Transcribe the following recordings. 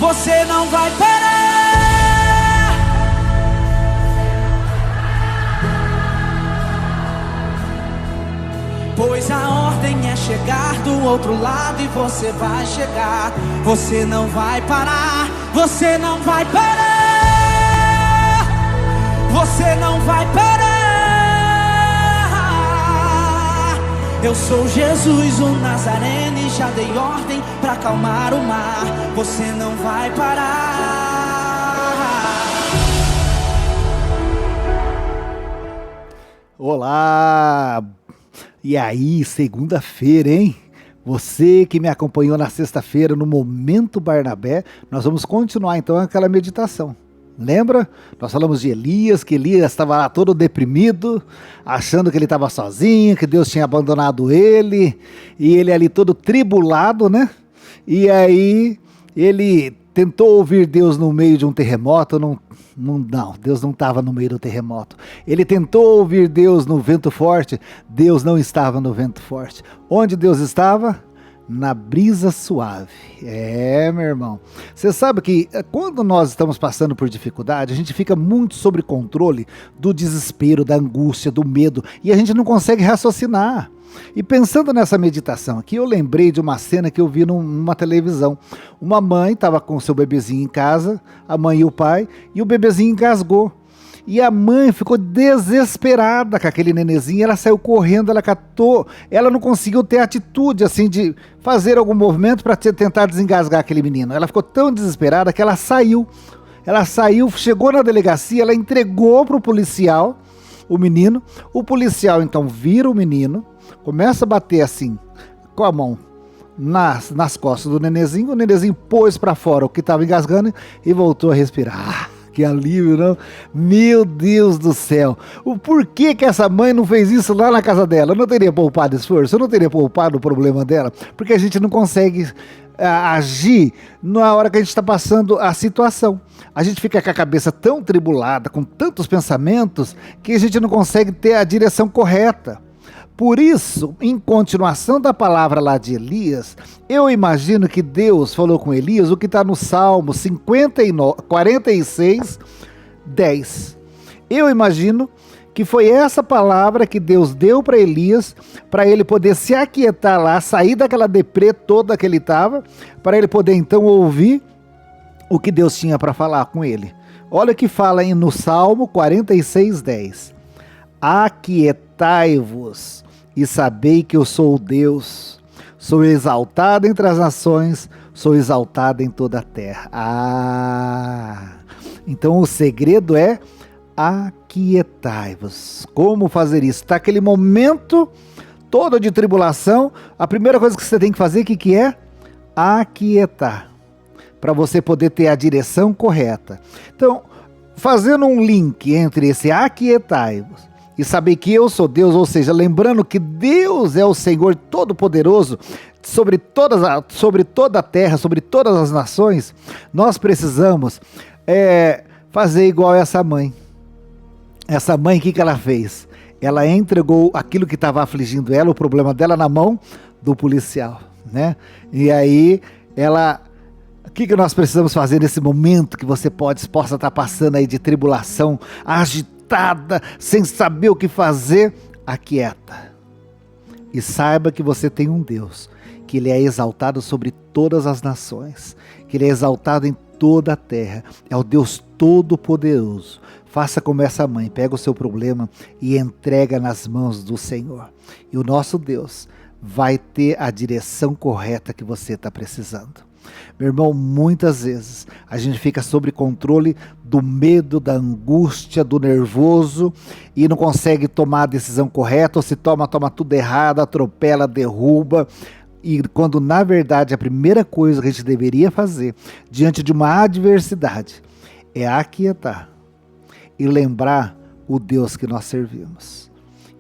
você não vai parar. Pois a ordem é chegar do outro lado e você vai chegar. Você não vai parar, você não vai parar, você não vai parar. Eu sou Jesus, o Nazareno, e já dei ordem pra acalmar o mar. Você não vai parar. Olá! E aí, segunda-feira, hein? Você que me acompanhou na sexta-feira no Momento Barnabé, nós vamos continuar então aquela meditação. Lembra? Nós falamos de Elias, que Elias estava lá todo deprimido, achando que ele estava sozinho, que Deus tinha abandonado ele, e ele ali todo tribulado, né? E aí ele tentou ouvir Deus no meio de um terremoto, não, Deus não estava no meio do terremoto. Ele tentou ouvir Deus no vento forte, Deus não estava no vento forte. Onde Deus estava? Na brisa suave. Meu irmão. Você sabe que quando nós estamos passando por dificuldade, a gente fica muito sob controle do desespero, da angústia, do medo, e a gente não consegue raciocinar. E pensando nessa meditação aqui, eu lembrei de uma cena que eu vi numa televisão. Uma mãe estava com o seu bebezinho em casa, a mãe e o pai, e o bebezinho engasgou. E a mãe ficou desesperada com aquele nenenzinho, ela saiu correndo, ela catou, ela não conseguiu ter atitude assim de fazer algum movimento para tentar desengasgar aquele menino. Ela ficou tão desesperada que ela saiu, chegou na delegacia, ela entregou para o policial o menino. O policial então vira o menino, começa a bater assim com a mão nas costas do nenenzinho. O nenenzinho pôs para fora o que estava engasgando e voltou a respirar. Que alívio, não? Meu Deus do céu. O porquê que essa mãe não fez isso lá na casa dela? Eu não teria poupado esforço, eu não teria poupado o problema dela, porque a gente não consegue agir na hora que a gente está passando a situação. A gente fica com a cabeça tão tribulada, com tantos pensamentos, que a gente não consegue ter a direção correta. Por isso, em continuação da palavra lá de Elias, eu imagino que Deus falou com Elias o que está no Salmo 46, 10. Eu imagino que foi essa palavra que Deus deu para Elias, para ele poder se aquietar lá, sair daquela deprê toda que ele estava, para ele poder então ouvir o que Deus tinha para falar com ele. Olha o que fala aí no Salmo 46, 10. Aquietai-vos e sabei que eu sou o Deus, sou exaltado entre as nações, sou exaltado em toda a terra. Então o segredo é aquietai-vos. Como fazer isso? Está aquele momento todo de tribulação, a primeira coisa que você tem que fazer, o que é? Aquietar, para você poder ter a direção correta. Então, fazendo um link entre esse aquietai-vos e saber que eu sou Deus, ou seja, lembrando que Deus é o Senhor Todo-Poderoso sobre toda a terra, sobre todas as nações, nós precisamos fazer igual essa mãe. Essa mãe, o que ela fez? Ela entregou aquilo que estava afligindo ela, o problema dela, na mão do policial, né? E aí, o que nós precisamos fazer nesse momento que você possa estar passando aí de tribulação, agitada, sem saber o que fazer? Aquieta. E saiba que você tem um Deus, que Ele é exaltado sobre todas as nações, que Ele é exaltado em toda a terra, é o Deus Todo-Poderoso. Faça como essa mãe, pega o seu problema e entrega nas mãos do Senhor. E o nosso Deus vai ter a direção correta que você está precisando. Meu irmão, muitas vezes a gente fica sob controle do medo, da angústia, do nervoso e não consegue tomar a decisão correta, ou se toma tudo errado, atropela, derruba. E quando na verdade a primeira coisa que a gente deveria fazer diante de uma adversidade é aquietar e lembrar o Deus que nós servimos.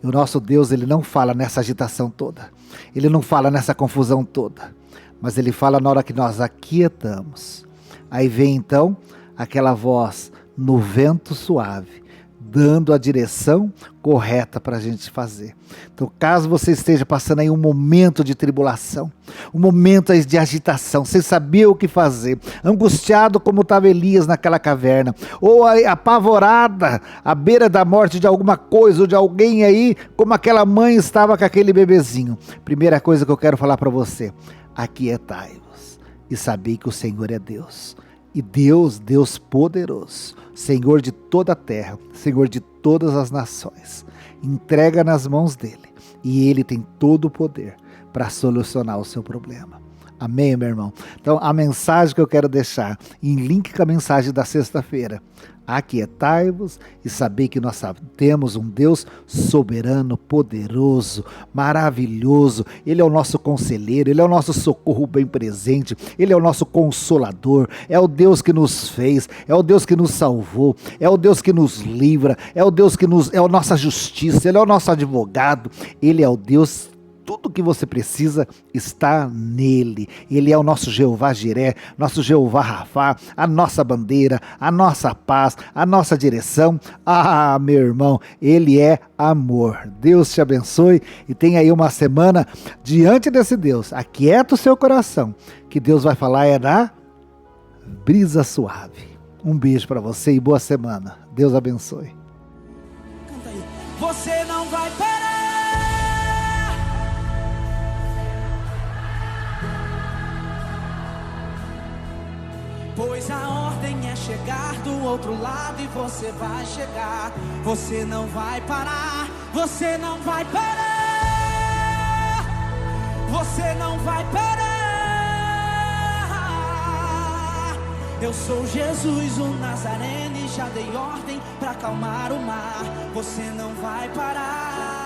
E o nosso Deus, Ele não fala nessa agitação toda, Ele não fala nessa confusão toda, mas Ele fala na hora que nós aquietamos. Aí vem então aquela voz no vento suave, dando a direção correta para a gente fazer. Então, caso você esteja passando aí um momento de tribulação, um momento de agitação, sem saber o que fazer, angustiado como estava Elias naquela caverna, ou apavorada à beira da morte de alguma coisa ou de alguém aí, como aquela mãe estava com aquele bebezinho. Primeira coisa que eu quero falar para você: aquietai-vos e sabei que o Senhor é Deus. E Deus poderoso, Senhor de toda a terra, Senhor de todas as nações. Entrega nas mãos dele e ele tem todo o poder para solucionar o seu problema. Amém, meu irmão? Então, a mensagem que eu quero deixar, em link com a mensagem da sexta-feira: aquietai-vos e sabei que nós temos um Deus soberano, poderoso, maravilhoso. Ele é o nosso conselheiro, Ele é o nosso socorro bem presente, Ele é o nosso consolador, é o Deus que nos fez, é o Deus que nos salvou, é o Deus que nos livra, é o Deus que é a nossa justiça, Ele é o nosso advogado, Ele é o Deus. Tudo que você precisa está nele. Ele é o nosso Jeová Jiré, nosso Jeová Rafá, a nossa bandeira, a nossa paz, a nossa direção. Ah, meu irmão, Ele é amor. Deus te abençoe e tenha aí uma semana diante desse Deus. Aquieta o seu coração, que Deus vai falar na brisa suave. Um beijo para você e boa semana. Deus abençoe. Canta aí. Você não vai parar. Pois a ordem é chegar do outro lado e você vai chegar. Você não vai parar, você não vai parar. Você não vai parar. Eu sou Jesus, o Nazareno, e já dei ordem pra acalmar o mar. Você não vai parar.